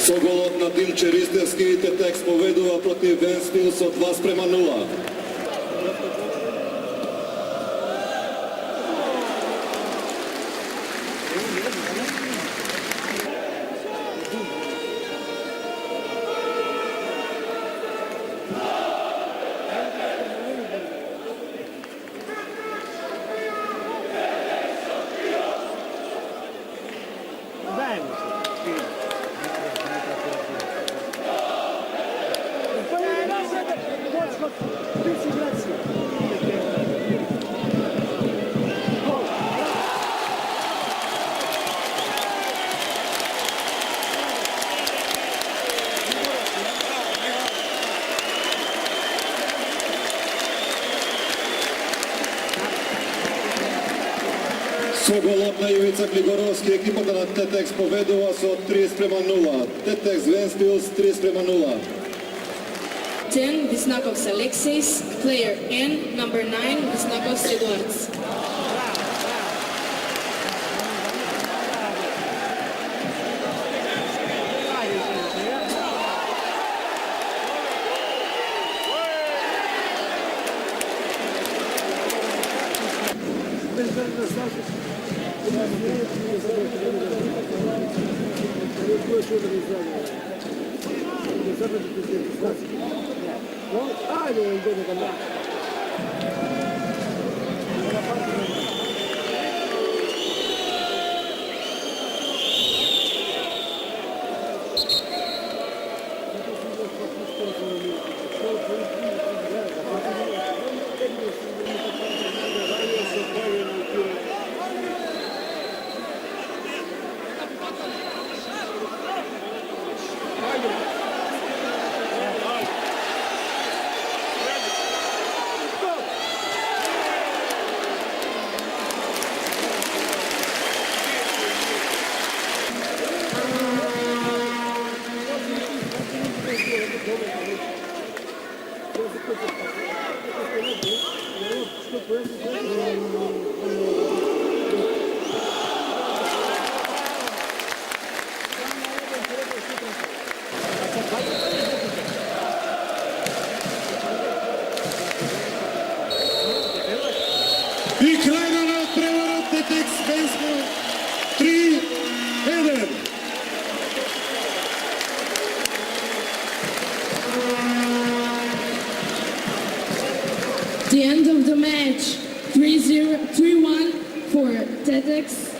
Sokolov na tým Čeristevský TTX povedú a proti Ventspils o 2:0. Sokolov na Ivica Gligorovský, ekipa na TTX povedú a sú 3:0. TTX Ventspils 3:0. 10, Visnakovs Alexis, player N, number 9, Visnakovs Eduards. И край на преворот TTX Ventspils 3:1. The end of the match, 3-1 for TEDx